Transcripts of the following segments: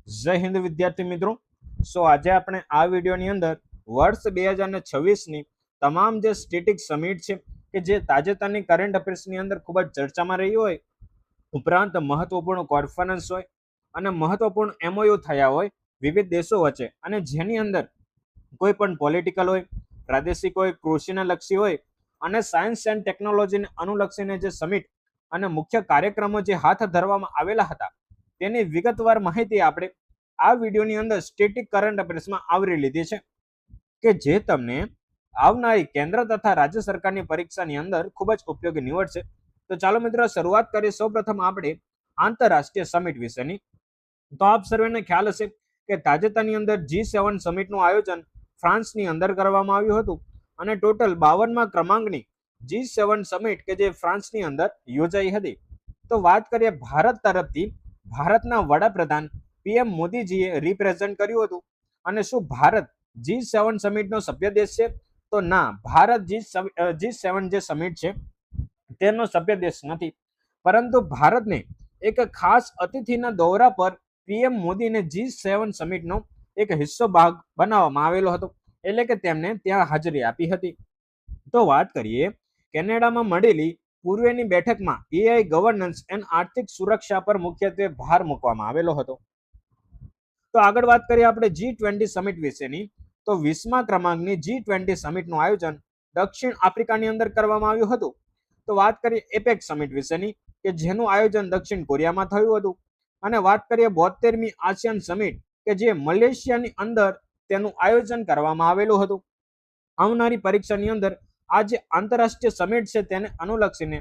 જય હિન્દ વિદ્યાર્થી મિત્રો. આજે આપણે આ વિડીયોની અંદર વર્ષ 2026ની તમામ જે સ્ટેટિક સમિટ છે કે જે તાજેતરની કરંટ અફેર્સની અંદર ખૂબ જ ચર્ચામાં રહી હોય, ઉપરાંત મહત્વપૂર્ણ કોન્ફરન્સ હોય અને મહત્વપૂર્ણ એમઓયુ થયા હોય વિવિધ દેશો વચ્ચે, અને જેની અંદર કોઈ પણ પોલિટિકલ હોય, પ્રાદેશિક હોય, કૃષિને લક્ષી હોય અને સાયન્સ એન્ડ ટેકનોલોજીને અનુલક્ષીને જે સમિટ અને મુખ્ય કાર્યક્રમો જે હાથ ધરવામાં આવેલા હતા તેની વિગતવાર માહિતી આપણે આ વિડીયોની અંદર સ્ટેટિક કરંટ અફેર્સમાં આવરી લીધી છે, કે જે તમને આવનારી કેન્દ્ર તથા રાજ્ય સરકારની પરીક્ષાની અંદર ખૂબ જ ઉપયોગી નીવડશે. તો ચાલો મિત્રો શરૂઆત કરીએ. સૌપ્રથમ આપણે આંતરરાષ્ટ્રીય સમિટ વિશેની. તો આપ સર્વેને ખ્યાલ હશે કે તાજેતરની અંદર G7 સમિટનું આયોજન ફ્રાન્સની અંદર કરવામાં આવ્યું હતું અને ટોટલ 52મા ક્રમાંકની G7 સમિટ કે જે ફ્રાન્સની અંદર યોજાઈ હતી. તો વાત કરીએ ભારત તરફથી, ભારતના વડાપ્રધાન પીએમ મોદીજીએ રિપ્રેઝન્ટ કર્યું હતું. અને શું ભારત G7 સમિટનો સભ્ય દેશ છે? તો ના, ભારત G7 જે સમિટ છે તેનો સભ્ય દેશ નથી, પરંતુ ભારતને એક ખાસ અતિથિના દોરા પર પીએમ મોદીને G7 સમિટનો એક હિસ્સો ભાગ બનાવવામાં આવેલો હતો, એટલે કે તેમને ત્યાં હાજરી આપી હતી. તો વાત કરીએ કેનેડામાં મળેલી પૂર્વેની બેઠકમાં એઆઈ ગવર્નન્સ એન્ડ આર્થિક સુરક્ષા પર મુખ્યત્વે ભાર મૂકવામાં આવેલો હતો. તો આગળ વાત કરીએ આપણે G20 સમિટ વિશેની. તો 20મા ક્રમાંકની G20 સમિટનું આયોજન દક્ષિણ આફ્રિકાની અંદર કરવામાં આવ્યું હતું. તો વાત કરીએ એપેક સમિટ વિશેની, કે જેનું આયોજન દક્ષિણ કોરિયામાં થયું હતું. અને વાત કરીએ 72મી આસિયાન સમિટ, કે જે મલેશિયાની અંદર તેનું આયોજન કરવામાં આવેલું હતું. આવનારી પરીક્ષાની અંદર આ જે આંતરરાષ્ટ્રીય સમિટ છે તેને અનુલક્ષીને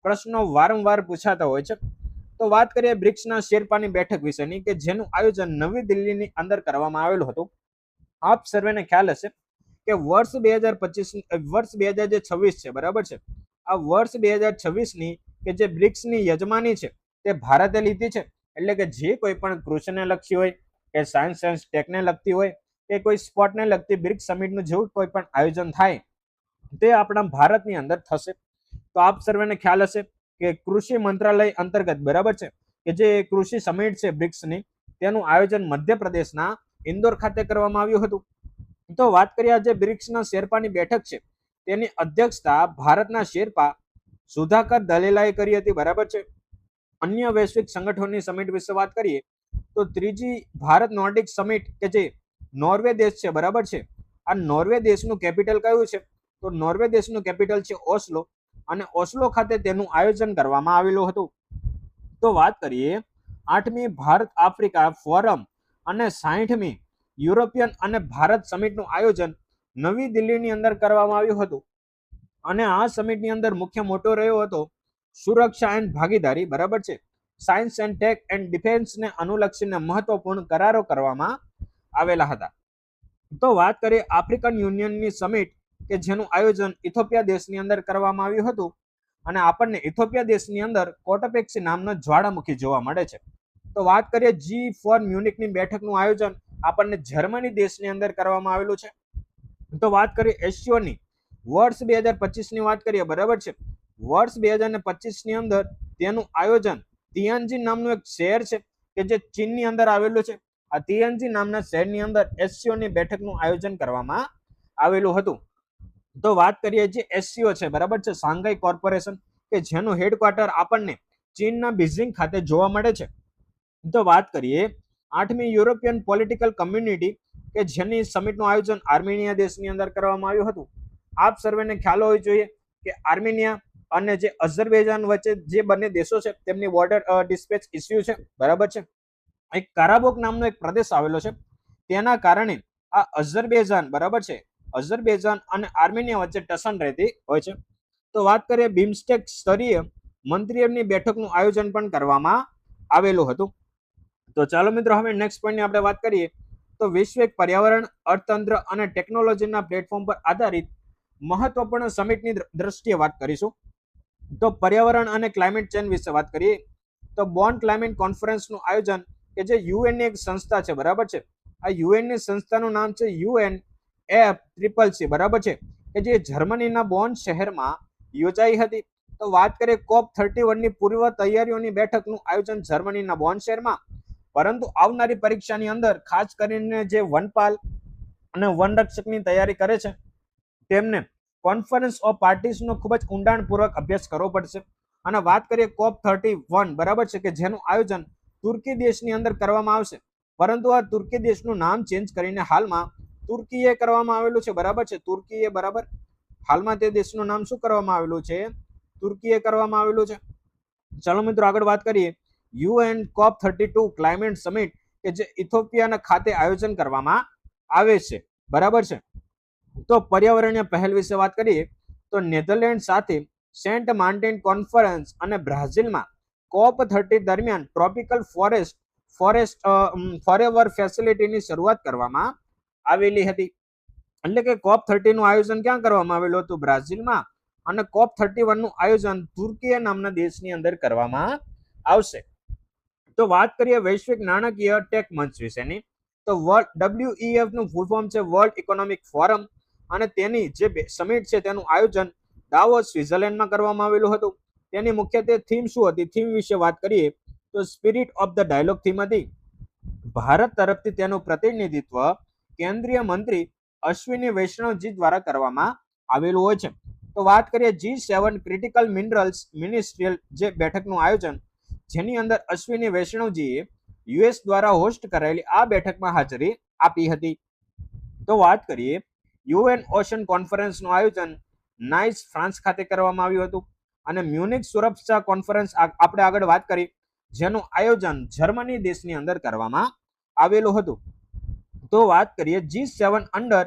પ્રશ્નો વારંવાર પૂછાતા હોય છે. તો વાત કરીએ બ્રિક્સના શેરપાની બેઠક વિશેની, કે જેનું આયોજન નવી દિલ્હીની અંદર કરવામાં આવેલું હતું. આપ સર્વેને ખ્યાલ હશે કે વર્ષ 2026 છે, બરાબર છે, આ વર્ષ 2026ની કે જે બ્રિક્સની યજમાની છે તે ભારતે લીધી છે. એટલે કે જે કોઈ પણ કૃષિને લક્ષી હોય, કે સાયન્સ એન્ડ ટેકને લગતી હોય, કે કોઈ સ્પોર્ટને લગતી બ્રિક્સ સમિટનું જેવું કોઈ પણ આયોજન થાય તે આપણા ભારતની અંદર થશે. તો આપ સર્વેને ખ્યાલ હશે કે કૃષિ મંત્રાલય અંતર્ગત, બરાબર છે, કે જે કૃષિ સમિટ છે બ્રિક્સની, તેનું આયોજન મધ્યપ્રદેશના ઇન્દોર ખાતે કરવામાં આવ્યું હતું. તો વાત કરીએ જે બ્રિક્સના શેરપાની બેઠક છે તેની અધ્યક્ષતા ભારતના શેરપા સુધાકર દલેલાએ કરી હતી, બરાબર છે. અન્ય વૈશ્વિક સંગઠનોની સમિટ વિશે વાત કરીએ તો ત્રીજી ભારત નોર્ડિક સમિટ, કે જે નોર્વે દેશ છે, બરાબર છે, આ નોર્વે દેશનું કેપિટલ કયું છે? તો નોર્વે દેશનું કેપિટલ છે ઓસ્લો, અને ઓસ્લો ખાતે તેનું આયોજન કરવામાં આવેલું હતું. તો વાત કરીએ 8મી ભારત આફ્રિકા ફોરમ અને 60મી યુરોપિયન અને ભારત સમિટનું આયોજન નવી દિલ્હીની અંદર કરવામાં આવ્યું હતું. અને આ સમિટની અંદર મુખ્ય મોટો રહ્યો હતો સુરક્ષા એન્ડ ભાગીદારી, બરાબર છે. સાયન્સ એન્ડ ટેક એન્ડ ડિફેન્સને અનુલક્ષીને મહત્વપૂર્ણ કરારો કરવામાં આવેલા હતા. તો વાત કરીએ આફ્રિકન યુનિયનની સમિટ, કે જેનું આયોજન ઇથોપિયા દેશની અંદર કરવામાં આવ્યું હતું. અને આપણને ઇથોપિયા દેશની અંદર કોટોપેક્સી નામનો જ્વાળામુખી જોવા મળે છે. તો વાત કરીએ G4 મ્યુનિકની બેઠકનું આયોજન આપણને જર્મની દેશની અંદર કરવામાં આવેલું છે. તો વાત કરીએ એશિયોની વર્ષ 2025ની વાત કરીએ, બરાબર છે, વર્ષ 2025ની અંદર તેનું આયોજન તિયાનજિન નામનું એક શહેર છે કે જે ચીનની અંદર આવેલું છે. આ તિયાનજિન નામના શહેરની અંદર એસસીઓની બેઠકનું આયોજન કરવામાં આવેલું હતું. તો વાત કરીએ જે એસસીઓ છે, બરાબર છે, શાંઘાઈ કોર્પોરેશન, કે જેનું હેડક્વાર્ટર આપણને ચીનના બીજિંગ ખાતે જોવા મળે છે. તો વાત કરીએ 8મી યુરોપિયન પોલિટિકલ કમ્યુનિટી, કે જેની સમિટનું આયોજન આર્મેનિયા દેશની અંદર કરવામાં આવ્યું હતું. આપ સર્વેને ખ્યાલ હોવો જોઈએ કે આર્મેનિયા અને જે અઝરબૈજાન વચ્ચે જે બંને દેશો છે તેમની બોર્ડર ડિસ્પ્યુટ ઇસ્યુ છે, બરાબર છે. એક કારાબોક નામનો એક પ્રદેશ આવેલો છે, તેના કારણે આ અઝરબૈજાન, બરાબર છે, અઝરબૈજાન અને આર્મેનિયા વચ્ચે ટસન રહેતી હોય છે. તો વાત કરીએ બિમસ્ટેક સ્તરીય મંત્રીઓની બેઠકનું આયોજન પણ કરવામાં આવેલું હતું. તો ચાલો મિત્રો હવે નેક્સ્ટ પોઈન્ટની આપણે વાત કરીએ. તો વૈશ્વિક પર્યાવરણ, અર્થતંત્ર અને ટેકનોલોજીના પ્લેટફોર્મ પર આધારિત મહત્વપૂર્ણ સમિટની દ્રષ્ટિએ વાત કરીશું. તો પર્યાવરણ અને ક્લાઇમેટ ચેન્જ વિશે વાત કરીએ તો બોન ક્લાઇમેટ કોન્ફરન્સનું આયોજન, કે જે યુએનની એક સંસ્થા છે, બરાબર છે, આ યુએનની સંસ્થાનું નામ છે UNFCCC, બરાબર છે, કે જે જર્મનીના બોન શહેરમાં યોજાઈ હતી. તો વાત કરીએ COP31ની પૂર્વ તૈયારીઓની બેઠકનું આયોજન જર્મનીના બોન શહેરમાં પરંતુ આવનારી પરીક્ષાની અંદર ખાસ કરીને જે વનપાલ અને વનરક્ષકની તૈયારી કરે છે તેમને કોન્ફરન્સ ઓફ પાર્ટીસનો ખૂબ જ ઊંડાણપૂર્વક અભ્યાસ કરવો પડશે. અને વાત કરીએ COP31, બરાબર છે, કે જેનું આયોજન તુર્કી દેશની અંદર કરવામાં આવશે, પરંતુ આ તુર્કી દેશનું નામ ચેન્જ કરીને હાલમાં તુર્કીએ કરવામાં આવેલું છે, બરાબર છે, તુર્કીએ, બરાબર. હાલમાં તે દેશનું નામ શું કરવામાં આવેલું છે? તુર્કીએ કરવામાં આવેલું છે. ચાલો મિત્રો આગળ વાત કરીએ. UN COP32 ક્લાઇમેટ સમિટ કે જે ઇથોપિયાના ખાતે આયોજન કરવામાં આવે છે, બરાબર છે. તો પર્યાવરણીય પહેલ વિશે વાત કરીએ તો નેધરલેન્ડ સાથે સેન્ટ માર્ટિન કોન્ફરન્સ અને બ્રાઝિલમાં COP30 દરમિયાન ટ્રોપિકલ ફોરેવર ફેસિલિટીની શરૂઆત કરવામાં આવેલી હતી. એટલે કે COP30 નું આયોજન ક્યાં કરવામાં આવેલું હતું? બ્રાઝિલમાં. અને COP31 નું આયોજન તુર્કી નામના દેશની અંદર કરવામાં આવશે. તો વાત કરીએ વૈશ્વિક નાણાકીય ટેક મંચ વિશેની, તો WEF નું ફૂલ ફોર્મ છે વર્લ્ડ ઇકોનોમિક ફોરમ, અને તેની જે સમિટ છે તેનું આયોજન દાવોસ સ્વિટ્ઝરલેન્ડમાં કરવામાં આવેલું હતું. તેની મુખ્યત્વે થીમ શું હતી? થીમ વિશે વાત કરીએ તો spirit of the dialogue theme હતી. ભારત તરફથી તેનું પ્રતિનિધિત્વ કેન્દ્રીય મંત્રી અશ્વિની વૈષ્ણવજી દ્વારા કરવામાં આવેલું હોય છે. તો વાત કરીએ G7 ક્રિટિકલ મિનરલ્સ મિનિસ્ટ્રીયલ જે બેઠકનું આયોજન, જેની અંદર અશ્વિની વૈષ્ણવજીએ US દ્વારા હોસ્ટ કરાયેલી આ બેઠકમાં હાજરી આપી હતી. તો વાત કરીએ UN ઓશન કોન્ફરન્સનું આયોજન નાઇસ ફ્રાન્સ ખાતે કરવામાં આવ્યું હતું. અને મ્યુનિક સુરક્ષા કોન્ફરન્સ આપણે આગળ વાત કરી, જેનું આયોજન જર્મની દેશની અંદર કરવામાં આવેલું હતું. તો વાત કરીએ G7 under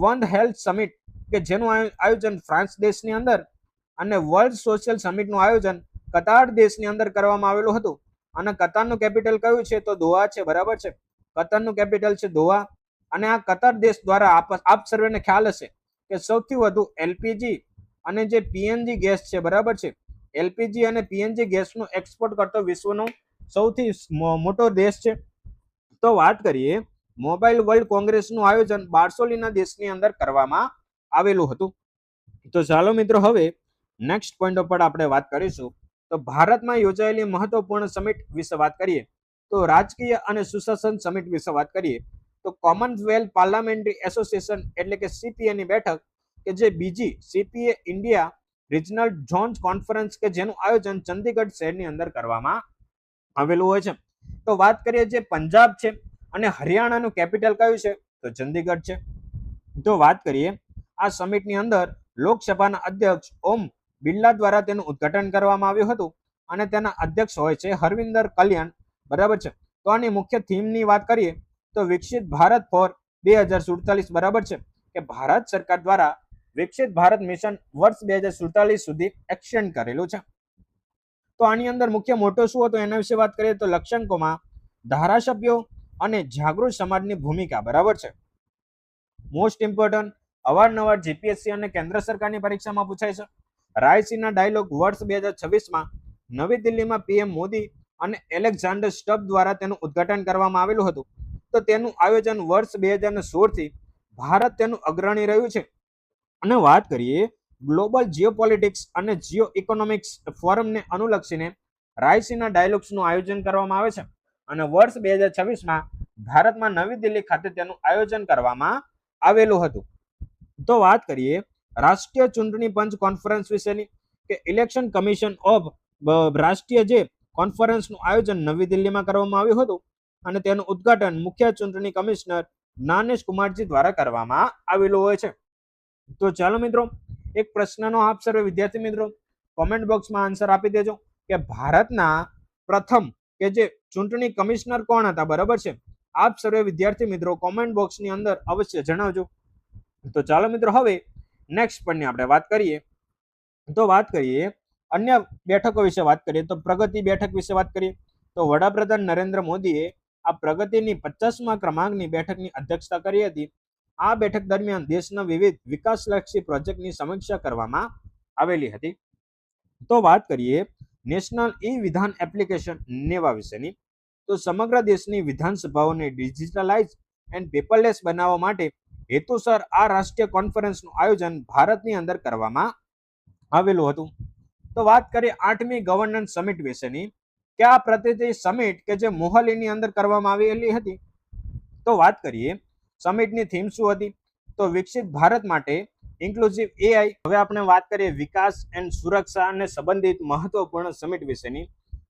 world health summit કે જેનું આયોજન ફ્રાન્સ દેશની અંદર, અને વર્લ્ડ સોશિયલ સમિટનું આયોજન કતાર દેશની અંદર કરવામાં આવેલું હતું. અને કતારનું કેપિટલ કયું છે? તો દોહા છે, બરાબર છે. કતારનું કેપિટલ છે દોહા. અને આ કતાર દેશ દ્વારા આપ સર્વેને ખ્યાલ હશે કે સૌથી વધુ LPG અને જે PNG ગેસ છે, બરાબર છે, LPG અને PNG ગેસનું એક્સપોર્ટ કરતો વિશ્વનો સૌથી મોટો દેશ છે. તો વાત કરીએ મોબાઈલ વર્લ્ડ કોંગ્રેસનું આયોજન બાર્સેલોના દેશની અંદર કરવામાં આવેલું હતું. તો ચાલો મિત્રો હવે નેક્સ્ટ પોઈન્ટ ઉપર આપણે વાત કરીશું. તો ભારતમાં યોજાયેલી મહત્વપૂર્ણ સમિટ વિશે વાત કરીએ તો રાજકીય અને સુશાસન સમિટ વિશે વાત કરીએ તો કોમનવેલ્થ પાર્લામેન્ટરી એસોસિએશન એટલે કે CPA ની બેઠક કે જે બીજી CPA India regional zone conference કે જેનું આયોજન ચંદીગઢ શહેરની અંદર કરવામાં આવેલું હોય છે. તો વાત કરીએ જે પંજાબ છે અને હરિયાણાનું કેપિટલ કયું છે? તો ચંદીગઢ છે. તો વાત કરીએ આ સમિટની અંદર લોકસભાના અધ્યક્ષ ઓમ બિરલા દ્વારા તેનું ઉદ્ઘાટન કરવામાં આવ્યું હતું, અને તેના અધ્યક્ષ હોય છે હરવિંદર કલ્યાણ, બરાબર છે. તો આની મુખ્ય થીમની વાત કરીએ તો વિકસિત ભારત ફોર 2047, બરાબર છે, કે ભારત સરકાર દ્વારા વિકસિત ભારત મિશન વર્ષ 2047 સુધી એક્સટેન્ડ કરેલું છે. તો આની અંદર મુખ્ય મોટો શું હતો એના વિશે વાત કરીએ તો લક્ષ્યાંકોમાં ધારાસભ્યો અને જાગૃત સમાજની ભૂમિકા, બરાબર છે. મોસ્ટ ઇમ્પોર્ટન્ટ અવારનવાર જીપીએસસી અને કેન્દ્ર સરકારની પરીક્ષામાં પૂછાય છે. રાયસીના ડાયલોગ વર્ષ 2026માં નવી દિલ્હીમાં PM મોદી અને એલેક્ઝાન્ડર સ્ટબ દ્વારા તેનું ઉદ્ઘાટન કરવામાં આવેલું હતું. તો તેનું આયોજન વર્ષ 2016 થી ભારત તેનું અગ્રણી રહ્યું છે. અને વાત કરીએ ગ્લોબલ જીઓપોલિટિક્સ અને જીઓ ઇકોનોમિક્સ ફોરમને અનુલક્ષીને રાયસીના ડાયલોગ્સનું આયોજન કરવામાં આવે છે, અને વર્ષ 2026માં ભારતમાં નવી દિલ્હી ખાતે તેનું આયોજન કરવામાં આવેલું હતું. તો વાત કરીએ રાષ્ટ્રીય ચૂંટણી પંચ કોન્ફરન્સ વિશેની કે ઇલેક્શન કમિશન ઓફ રાષ્ટ્રીય જે કોન્ફરન્સનું આયોજન નવી દિલ્હીમાં કરવામાં આવ્યું હતું, અને તેનું ઉદ્ઘાટન મુખ્ય ચૂંટણી કમિશનર જ્ઞાનેશ કુમારજી દ્વારા કરવામાં આવેલું હોય છે. તો ચાલો મિત્રો એક પ્રશ્નનો આપ સર્વે વિદ્યાર્થી મિત્રો કોમેન્ટ બોક્સમાં આન્સર આપી દેજો કે ભારતના પ્રથમ કે જે ચૂંટણી કમિશનર કોણ હતા, બરાબર છે. આપ સર્વે વિદ્યાર્થી મિત્રો કોમેન્ટ બોક્સની અંદર અવશ્ય જણાવજો. તો ચાલો મિત્રો હવે નેક્સ્ટ પોઈન્ટની આપણે વાત કરીએ. તો વાત કરીએ અન્ય બેઠકો વિશે વાત કરીએ તો પ્રગતિ બેઠક વિશે વાત કરીએ તો વડાપ્રધાન નરેન્દ્ર મોદીએ આ પ્રગતિની 50મા ક્રમાંકની બેઠકની અધ્યક્ષતા કરી હતી. આ બેઠક દરમિયાન દેશના વિવિધ વિકાસલક્ષી પ્રોજેક્ટની સમીક્ષા કરવામાં આવેલી હતી. તો વાત કરીએ નેશનલ વિધાન એપ્લિકેશન નેવા વિશેની, તો સમગ્ર દેશની વિધાનસભાઓને ડિજિટલાઇઝ એન્ડ પેપરલેસ બનાવવા માટે હેતુસર આ રાષ્ટ્રીય કોન્ફરન્સનું આયોજન ભારતની અંદર કરવામાં આવેલું હતું. તો વાત કરીએ 8મી ગવર્નન્સ સમિટ વિશેની, કે આ પ્રતિનિધિ સમિટ કે જે મોહાલીની અંદર કરવામાં આવેલી હતી. તો વાત કરીએ સમિટની થીમ શું હતી, તો વિકસિત ભારત માટે ઇન્ક્લુઝિવ એઆઈ. હવે આપણે વાત કરીએ વિકાસ એન્ડ સુરક્ષા અને સંબંધિત મહત્વપૂર્ણ સમિટ વિશેની,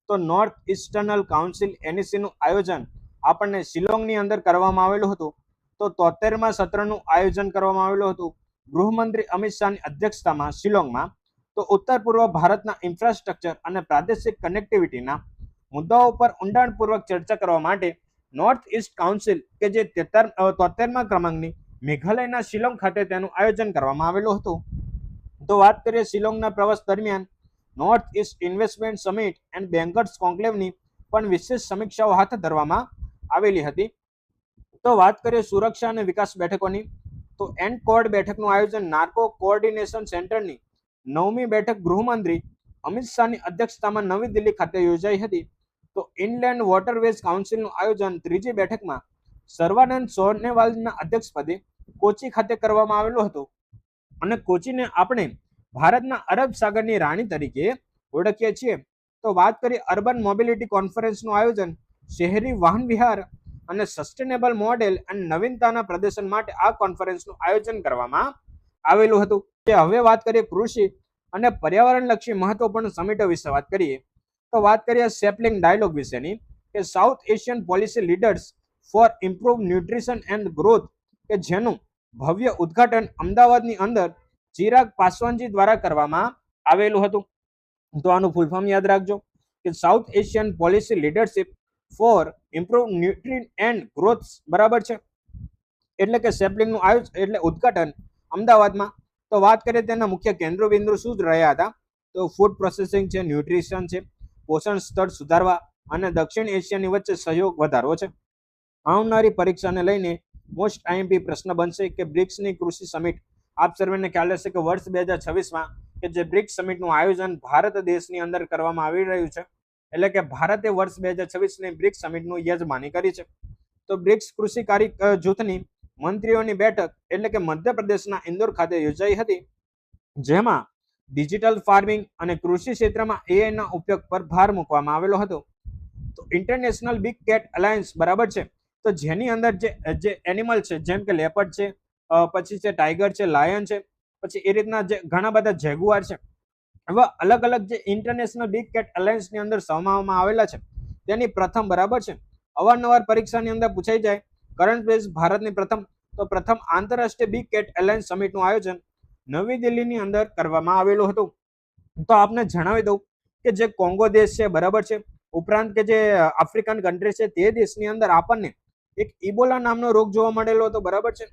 તો નોર્થ ઇસ્ટર્નલ કાઉન્સિલ NEC નું આયોજન આપણને શિલોંગની અંદર કરવામાં આવેલું હતું. તો 73મા સત્રનું આયોજન કરવામાં આવેલું હતું ગૃહમંત્રી અમિત શાહની અધ્યક્ષતામાં શિલોંગમાં. તો ઉત્તર પૂર્વ ભારતના ઇન્ફ્રાસ્ટ્રક્ચર અને પ્રાદેશિક કનેક્ટિવિટીના મુદ્દાઓ પર ઊંડાણપૂર્વક ચર્ચા કરવા માટે નોર્થ ઇસ્ટ કાઉન્સિલ કે જે 73મા ક્રમાંકની મેઘાલયના શિલોંગ ખાતે તેનું આયોજન કરવામાં આવેલું હતું. તો વાત કરીએ શિલોંગના પ્રવાસ દરમિયાન north east investment summit and bankers કોન્ક્લેવની પણ વિશેષ સમીક્ષાઓ હાથ ધરવામાં આવેલી હતી. તો વાત કરીએ સુરક્ષા અને વિકાસ બેઠકોની, તો એનકોર્ડ બેઠકનું આયોજન નાર્કો કોઓર્ડિનેશન સેન્ટરની 9મી બેઠક ગૃહમંત્રી અમિત શાહની અધ્યક્ષતામાં નવી દિલ્હી ખાતે યોજાઈ હતી. તો ઇનલેન્ડ વોટરવેઝ કાઉન્સિલનું આયોજન 3જી બેઠકમાં સર્વાનંદ સોનોવાલના અધ્યક્ષપદે કોચી ખાતે કરવામાં આવેલું હતું. અને કોચીને આપણે ભારતના અરબ સાગરની રાણી તરીકે ઓળખીએ છીએ. તો વાત કરીએ અર્બન મોબિલિટી કોન્ફરન્સનું આયોજન શહેરી વાહન વિહાર અને સસ્ટેનેબલ મોડેલ અને નવીનતાના પ્રદર્શન માટે આ કોન્ફરન્સનું આયોજન કરવામાં આવેલું હતું. હવે વાત કરીએ કૃષિ અને પર્યાવરણલક્ષી મહત્વપૂર્ણ સમિટો વિશે વાત કરીએ, તો વાત કરીએ સેપલિંગ ડાયલોગ વિશેની, કે South Asian policy leaders for improve nutrition and growth, કે જેનું ભવ્ય ઉદ્ઘાટન અમદાવાદની અંદર ચિરાગ પાસવાનજી દ્વારા કરવામાં આવેલું હતું. તો આનું ફૂલ ફોર્મ યાદ રાખજો કે South Asian policy leadership for improve nutrition and growth, બરાબર છે. એટલે કે સેપલિંગનું આયોજન એટલે ઉદ્ઘાટન અમદાવાદમાં. તો વાત કરીએ તેના મુખ્ય કેન્દ્ર બિંદુ શું રહ્યા હતા, તો ફૂડ પ્રોસેસિંગ છે, ન્યુટ્રિશન છે, પોષણ સ્તર સુધારવા અને દક્ષિણ એશિયાની વચ્ચે સહયોગ વધારવો છે. આવનારી પરીક્ષાને લઈને મોસ્ટ IMP પ્રશ્ન બનશે કે બ્રિક્સની કૃષિ સમિટ, આપ સર્વેને ખ્યાલ હશે કે વર્ષ 2026માં કે જે બ્રિક્સ સમિટનું આયોજન ભારત દેશની અંદર કરવામાં આવી રહ્યું છે, એટલે કે ભારતે વર્ષ 2026ની બ્રિક્સ સમિટનું યજમાની કરી છે. તો બ્રિક્સ કૃષિકારી જૂથની મંત્રીઓની બેઠક એટલે કે મધ્યપ્રદેશના ઇન્દોર ખાતે યોજાઈ હતી, જેમાં ડિજિટલ ફાર્મિંગ અને કૃષિ ક્ષેત્રમાં AI ના ઉપયોગ પર ભાર મૂકવામાં આવેલો હતો. તો ઇન્ટરનેશનલ બિગ કેટ અલાયન્સ, બરાબર છે, તો જેની અંદર જે એનિમલ છે જેમ કે લેપર્ડ છે, પછી છે ટાઈગર છે, લાયન છે, પછી એ રીતના જે ઘણા બધા જેગુઆર છે, એવા અલગ અલગ જે ઇન્ટરનેશનલ બિગ કેટ અલાયન્સની અંદર સમાવવામાં આવેલા છે તેની પ્રથમ, બરાબર છે. અવારનવાર પરીક્ષાની અંદર પૂછાઈ જાય કરંટ બેઝ ભારતની પ્રથમ, તો પ્રથમ આંતરરાષ્ટ્રીય બિગ કેટ એલાયન્સ સમિટનું આયોજન નવી દિલ્હીની અંદર કરવામાં આવેલું હતું. તો આપને જણાવી દઉં કે જે કોંગો દેશ છે, બરાબર છે, ઉપરાંત કે જે આફ્રિકન કન્ટ્રી છે તે દેશની અંદર આપણને એક ઇબોલા નામનો રોગ જોવા મળેલો હતો, બરાબર છે.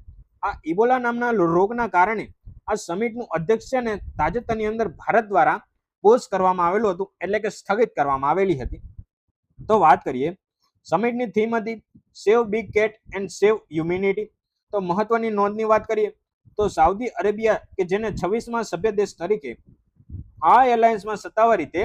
આ ઇબોલા નામના રોગના કારણે આ સમિટનું અધ્યક્ષ છે ને તાજેતરની અંદર ભારત દ્વારા પોઝ કરવામાં આવેલું હતું, એટલે કે સ્થગિત કરવામાં આવેલી હતી. તો વાત કરીએ સમિટની થીમ હતી save big cat and save humanity. તો મહત્વની નોંધની વાત કરીએ તો સાઉદી અરેબિયા કે જેને 26મા સભ્ય દેશ તરીકે આ એલાયન્સમાં સત્તાવાર રીતે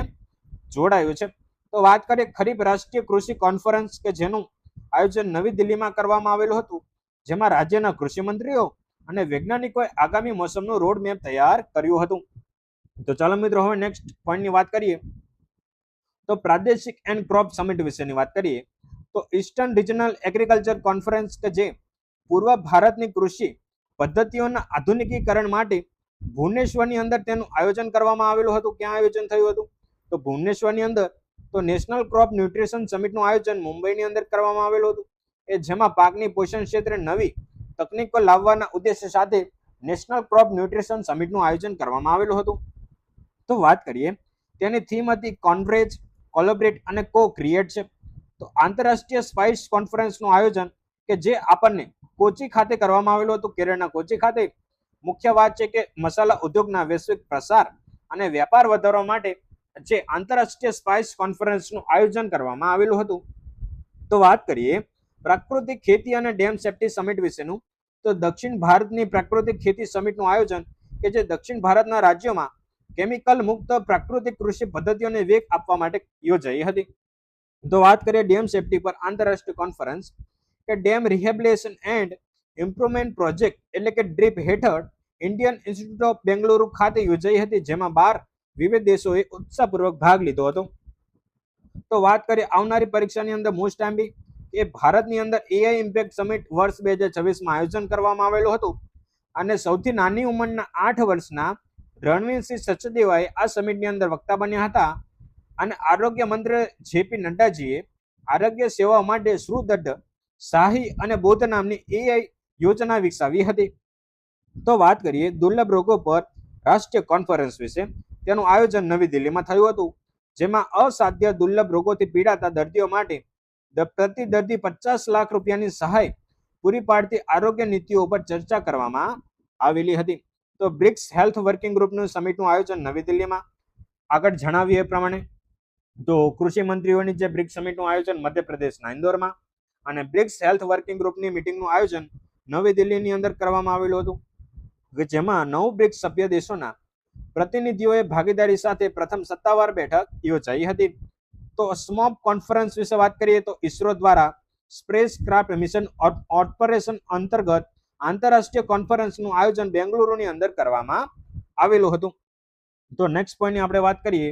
જોડાયું છે. તો વાત કરીએ ખરીફ રાષ્ટ્રીય કૃષિ કોન્ફરન્સ કે જેનું આયોજન નવી દિલ્હીમાં કરવામાં આવેલું હતું, જેમાં રાજ્યના કૃષિ મંત્રીઓ અને વૈજ્ઞાનિકોએ આગામી મોસમનું રોડ મેપ તૈયાર કર્યું હતું. તો ચાલો મિત્રો હવે નેક્સ્ટ પોઈન્ટની વાત કરીએ, તો પ્રાદેશિક એન્ડ ક્રોપ સમિટ વિશેની વાત કરીએ, તો ઈસ્ટર્ન રિજનલ એગ્રીકલ્ચર કોન્ફરન્સ કે જે પૂર્વ ભારતની કૃષિ પદ્ધતિઓના આધુનિકીકરણ માટે ભુવનેશ્વરની અંદર તેનું આયોજન કરવામાં આવેલું હતું. ક્યાં આયોજન થયું હતું, તો ભુવનેશ્વરની અંદર. તો નેશનલ ક્રોપ ન્યુટ્રિશન સમિટનું આયોજન મુંબઈની અંદર કરવામાં આવેલું હતું, એ જેમાં પાકની પોષણ ક્ષેત્રે નવી તકનીકો લાવવાના ઉદ્દેશ્ય સાથે નેશનલ ક્રોપ ન્યુટ્રિશન સમિટનું આયોજન કરવામાં આવેલું હતું. તો વાત કરીએ તેની થીમ હતી કોન્વરેજ, કોલેબરેટ અને કો ક્રિએટ છે. તો આંતરરાષ્ટ્રીય સ્પાઇસ કોન્ફરન્સનું આયોજન કે જે આપણને કોચી ખાતે કરવામાં આવેલું હતું, કેરળના કોચી ખાતે. મુખ્ય વાત છે કે મસાલા ઉદ્યોગના વૈશ્વિક પ્રસાર અને વેપાર વધારવા માટે જે આંતરરાષ્ટ્રીય સ્પાઇસ કોન્ફરન્સનું આયોજન કરવામાં આવેલું હતું. તો વાત કરીએ પ્રાકૃતિક ખેતી અને ડેમ સેફ્ટી સમિટ વિશેનું, તો દક્ષિણ ભારતની પ્રાકૃતિક ખેતી સમિટનું આયોજન કે જે દક્ષિણ ભારતના રાજ્યોમાં કેમિકલ મુક્ત પ્રાકૃતિક કૃષિ પદ્ધતિઓને વેગ આપવા માટે યોજાઈ હતી. તો વાત કરીએ ડેમ સેફ્ટી પર આંતરરાષ્ટ્રીય કોન્ફરન્સ કે dam rehabilitation and improvement project એટલે કે ડ્રીપ હેઠળ ઇન્ડિયન ઇન્સ્ટિટ્યૂટ ઓફ બેંગલુરુ ખાતે યોજાઈ હતી, જેમાં 12 વિવિધ દેશોએ ઉત્સાહપૂર્વક ભાગ લીધો હતો. તો વાત કરીએ આવનારી પરીક્ષાની અંદર મોસ્ટ ટાઈમ એ ભારતની અંદર એઆઈ ઇમ્પેક્ટ સમિટ વર્ષ 2026માં આયોજન કરવામાં આવેલું હતું અને સૌથી નાની ઉંમરના 8 વર્ષના રણવીરસિંહ સચદેવાએ આ સમિટની અંદર વક્તા બન્યા હતા અને આરોગ્ય મંત્રી જેપી નડ્ડાજીએ આરોગ્ય સેવાઓ માટે સુદૃઢ શાહી અને બૌદ્ધ નામની એઆઈ યોજના વિકસાવી હતી. તો વાત કરીએ દુર્લભ રોગો પર રાષ્ટ્રીય કોન્ફરન્સ વિશે. તેનું આયોજન નવી દિલ્હીમાં થયું હતું, જેમાં અસાધ્ય દુર્લભ રોગોથી પીડાતા દર્દીઓ માટે પ્રતિ દર્દી 50 લાખ રૂપિયાની સહાય પૂરી પાડતી આરોગ્ય નીતિઓ પર ચર્ચા કરવામાં આવેલી હતી. તો બ્રિક્સ હેલ્થ વર્કિંગ ગ્રુપનું સમિટનું આયોજન નવી દિલ્હીમાં. આગળ જણાવીએ એ પ્રમાણે તો કૃષિ મંત્રીઓની જે બ્રિક્સ સમિટનું આયોજન મધ્યપ્રદેશના ઇન્દોરમાં અને બ્રિક્સ હેલ્થ વર્કિંગ ગ્રુપની મીટિંગનું આયોજન નવી દિલ્હીની અંદર કરવામાં આવેલું હતું, જેમાં 9 બ્રિક્સ સભ્ય દેશોના પ્રતિનિધિઓએ ભાગીદારી સાથે પ્રથમ સત્તાવાર બેઠક યોજાઈ હતી. તો સ્મોપ કોન્ફરન્સ વિશે વાત કરીએ તો ઈસરો દ્વારા સ્પેસ ક્રાફ્ટ મિશન ઓપરેશન અંતર્ગત આંતરરાષ્ટ્રીય કોન્ફરન્સનું આયોજન બેંગલુરુની અંદર કરવામાં આવેલું હતું. તો નેક્સ્ટ પોઈન્ટની આપણે વાત કરીએ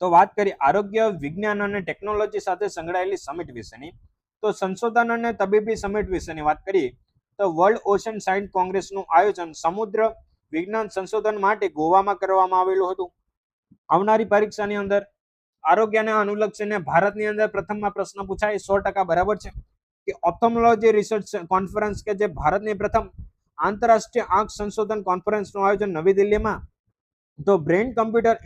તો વાત કરીએ આરોગ્ય વિજ્ઞાન અને ટેકનોલોજી સાથે સંકળાયેલી સમિટ વિશેની. તો સંશોધન અને તબીબી સમિટ વિશેની વાત કરીએ તો વર્લ્ડ ઓશન સાયન્સ કોંગ્રેસનું આયોજન સમુદ્ર વિજ્ઞાન સંશોધન માટે ગોવામાં કરવામાં આવેલું હતું. આવનારી પરીક્ષાની અંદર આરોગ્યને અનુલક્ષીને ભારતની અંદર પ્રથમમાં પ્રશ્ન પૂછાય 100% બરાબર છે કે ઓપ્થોમોલોજી રિસર્ચ કોન્ફરન્સ કે જે ભારતની પ્રથમ આંતરરાષ્ટ્રીય આંખ સંશોધન કોન્ફરન્સનું આયોજન નવી દિલ્હીમાં. તો બ્રેન કમ્પ્યુટર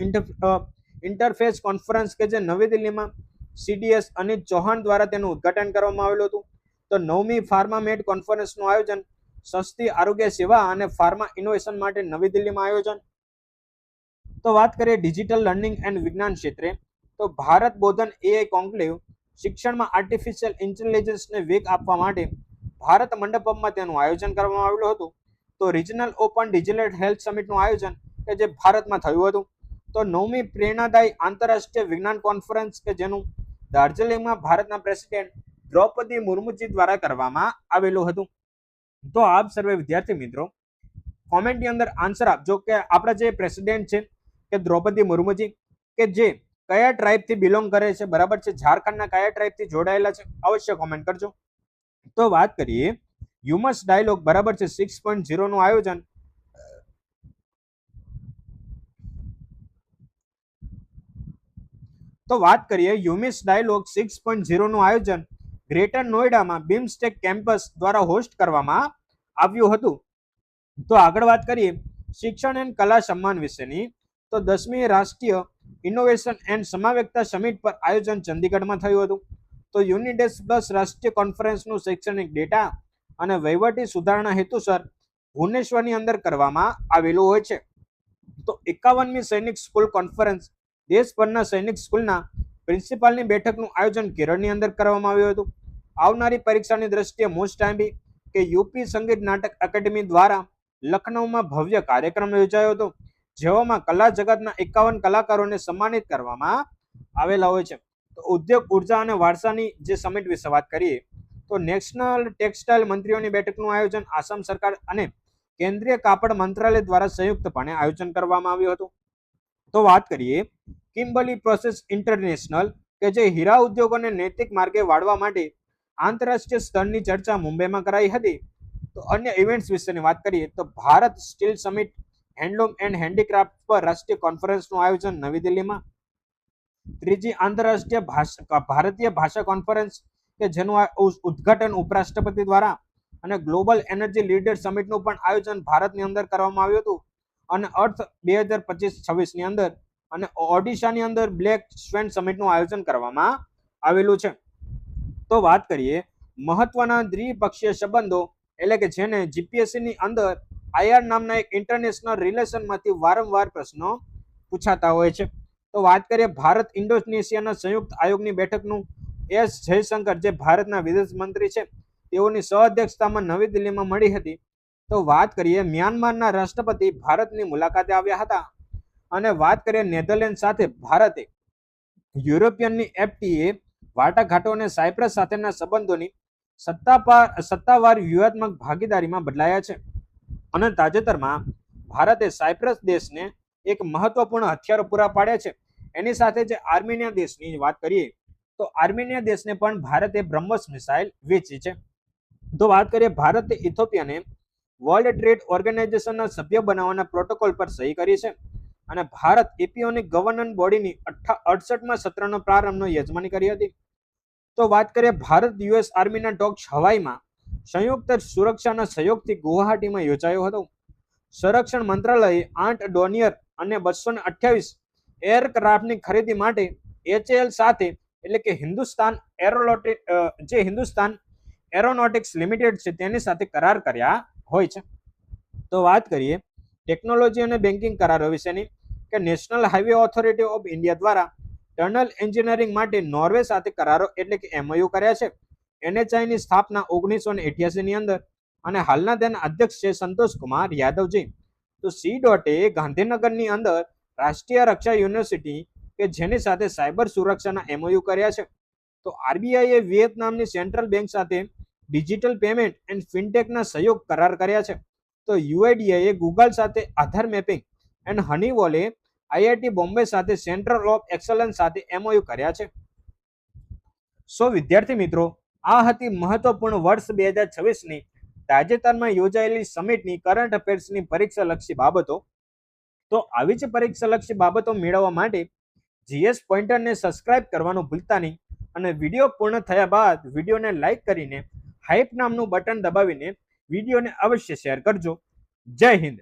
ઇન્ટરફેસ કોન્ફરન્સ કે જે નવી દિલ્હીમાં સીડીએસ અનિત ચૌહાણ દ્વારા તેનું ઉદ્ઘાટન કરવામાં આવેલું હતું. તો 9મી ફાર્મામેડ કોન્ફરન્સનું આયોજન સસ્તી આરોગ્ય સેવા અને ફાર્મા ઇનોવેશન માટે નવી દિલ્હીમાં આયોજન. તો વાત કરીએ ડિજિટલ લર્નિંગ એન્ડ વિજ્ઞાન ક્ષેત્રે તો ભારત બોધન એઆઈ કોન્ક્લેવ શિક્ષણમાં આર્ટિફિશિયલ ઇન્ટેલિજન્સને વેગ આપવા માટે ભારત મંડપમમાં તેનું આયોજન કરવામાં આવેલું હતું. તો રિજનલ ઓપન ડિજિટલ હેલ્થ સમિટનું આયોજન કે જે ભારતમાં થયું હતું. તો 9મી પ્રેરણાદાયી આંતરરાષ્ટ્રીય વિજ્ઞાન કોન્ફરન્સ કે જેનું દાર્જિલિંગમાં ભારતના પ્રેસિડેન્ટ દ્રૌપદી મુર્મુજી દ્વારા કરવામાં આવેલું હતું. તો આપ સર્વે વિદ્યાર્થી મિત્રો કોમેન્ટની અંદર આન્સર આપજો કે આપણા જે પ્રેસિડેન્ટ છે કે દ્રૌપદી મુર્મુજી કે જે કયા ટ્રાઇબથી બિલોંગ કરે છે, બરાબર છે, ઝારખંડના કયા ટ્રાઇબથી જોડાયેલા છે, અવશ્ય કોમેન્ટ કરજો. તો વાત કરીએ હ્યુમસ ડાયલોગ, બરાબર છે, 6.0 નું આયોજન તો વાત કરીએ હ્યુમિસ ડાયલોગ 6.0 નું આયોજન ગ્રેટર નોઈડામાં બીમસ્ટેક કેમ્પસ દ્વારા હોસ્ટ કરવામાં આવ્યું હતું. તો આગળ વાત કરીએ શિક્ષણ એન્ડ કલા સન્માન વિશેની. તો 10મી રાષ્ટ્રીય ઇનોવેશન એન્ડ સમાવેકતા સમિટ પર આયોજન ચંદીગઢમાં થયું હતું. તો યુનિડેસ પ્લસ રાષ્ટ્રીય કોન્ફરન્સનું શૈક્ષણિક ડેટા અને વહીવટી સુધારણા હેતુસર ભુવનેશ્વરની અંદર કરવામાં આવેલું હોય છે. તો 51મી સૈનિક સ્કૂલ કોન્ફરન્સ દેશભરના સૈનિક સ્કૂલના પ્રિન્સિપાલની બેઠકનું આયોજન કેરળની અંદર કરવામાં આવ્યું હતું. આવનારી પરીક્ષાની દ્રષ્ટિએ મોસ્ટ ટાઈમ કે યુપી સંગીત નાટક એકેડમી દ્વારા લખનૌમાં ભવ્ય કાર્યક્રમ યોજાયો હતો, જેઓમાં કલા જગતના 51 કલાકારોને સન્માનિત કરવામાં આવેલા હોય છે. તો ઉદ્યોગ, ઉર્જા અને વારસાની જે સમિટ વિશે વાત કરીએ તો નેશનલ ટેક્સટાઇલ મંત્રીઓની બેઠકનું આયોજન આસામ સરકાર અને કેન્દ્રીય કાપડ મંત્રાલય દ્વારા સંયુક્તપણે આયોજન કરવામાં આવ્યું હતું. તો વાત કરીએ કિમ્બર્લી પ્રોસેસ ઇન્ટરનેશનલ કે જે હીરા ઉદ્યોગોને નૈતિક માર્ગે વાળવા માટે આંતરરાષ્ટ્રીય સ્તરની ચર્ચા મુંબઈમાં કરાઈ હતી. તો અન્ય ઇવેન્ટ્સ વિશેની વાત કરીએ તો Bharat steel summit handloom and handicraft પર રાષ્ટ્રીય કોન્ફરન્સનું આયોજન નવી દિલ્હીમાં. ત્રીજી આંતરરાષ્ટ્રીય ભારતીય ભાષા કોન્ફરન્સ કે જેનું ઉદ્ઘાટન ઉપરાષ્ટ્રપતિ દ્વારા અને ગ્લોબલ એનર્જી લીડર સમિટનું પણ આયોજન ભારતની અંદર કરવામાં આવ્યું હતું અને અર્થ 2025-26 ની અંદર અને ઓડિશાની અંદર બ્લેક સ્વેન સમિટનું આયોજન કરવામાં આવેલું છે. તો વાત કરીએ મહત્વના દ્વિપક્ષીય સંબંધો એટલે કે જેને જીપીએસસી ની અંદર આઈઆર નામના એક ઇન્ટરનેશનલ રિલેશનમાંથી વારંવાર પ્રશ્નો પૂછાતા હોય છે. તો વાત કરીએ ભારત ઇન્ડોનેશિયાના સંયુક્ત આયોગની બેઠકનું એસ જયશંકર જે ભારતના વિદેશ મંત્રી છે તેઓની સહઅધ્યક્ષતામાં નવી દિલ્હીમાં મળી હતી. તો વાત કરીએ મ્યાનમારના રાષ્ટ્રપતિ ભારતની મુલાકાતે આવ્યા હતા અને વાત કરીએ નેધરલેન્ડ સાથે ભારતે યુરોપિયનની એફટીએ વાટાઘાટો અને સાયપ્રસ સાથેના સંબંધોની સત્તાવાર વ્યૂહાત્મક ભાગીદારીમાં બદલાયા છે. અને તાજેતરમાં ભારતે સાયપ્રસ દેશને એક મહત્વપૂર્ણ હથિયારો પૂરા પાડ્યા છે. એની સાથે જે આર્મેનિયા દેશની વાત કરીએ તો આર્મેનિયા દેશને પણ ભારતે બ્રહ્મોસ મિસાઇલ વેચી છે. તો વાત કરીએ ભારતે ઇથોપિયાને વર્લ્ડ ટ્રેડ ઓર્ગેનાઇઝેશનના સભ્ય બનાવવાના પ્રોટોકોલ પર સહી કરી છે. અને ભારત એપીઓની ગવર્નન્સ બોડીની 68માં સત્રનો પ્રારંભનો યજમાની કરી હતી. તો વાત કરીએ ભારત યુએસ આર્મીના ટોક્સ હવાઈમાં સંયુક્ત સુરક્ષાના સહયોગથી ગુવાહાટીમાં યોજાયો હતો. સંરક્ષણ મંત્રાલયે 8 ડોનિયર અને 228 એરક્રાફ્ટની ખરીદી માટે HAL સાથે એટલે કે હિન્દુસ્તાન એરોનોટિક્સ લિમિટેડ છે તેની સાથે કરાર કર્યા હોય છે. તો વાત કરીએ ટેકનોલોજી અને બેન્કિંગ કરારો વિશેની કે national highway authority of India દ્વારા ટનલ એન્જિનિયરિંગ માટે નોર્વે સાથે કરારો એટલે કે MOU કર્યા છે. NHI ની સ્થાપના 1988 ની અંદર અને હાલના તેના અધ્યક્ષ છે સંતોષ કુમાર યાદવજી. તો C.એ ગાંધીનગરની અંદર રાષ્ટ્રીય રક્ષા યુનિવર્સિટી કે જેની સાથે સાયબર સુરક્ષાના MOU કર્યા છે. તો RBI વિયેતનામની સેન્ટ્રલ બેંક સાથે ડિજિટલ પેમેન્ટ એન્ડ ફિનટેકના સહયોગ કરાર કર્યા છે. તો UIDAએ ગૂગલ સાથે આધાર મેપિંગ એન્ડ હનીવોલે IIT બોમ્બે સાથે સેન્ટર ઓફ એક્સલન્સ સાથે MOU કર્યા છે. સો વિદ્યાર્થી મિત્રો, આ હતી મહત્વપૂર્ણ વર્ષ 2026ની તાજેતરમાં યોજાયેલી સમિટની કરંટ અફેર્સની પરીક્ષાલક્ષી બાબતો. તો આવી જ પરીક્ષાલક્ષી બાબતો મેળવવા માટે GS પોઈન્ટરને સબસ્ક્રાઇબ કરવાનું ભૂલતા નહીં અને વિડીયો પૂર્ણ થયા બાદ વિડીયોને લાઇક કરીને હાઇપ નામનું બટન દબાવીને વિડીયોને અવશ્ય શેર કરજો. જય હિન્દ.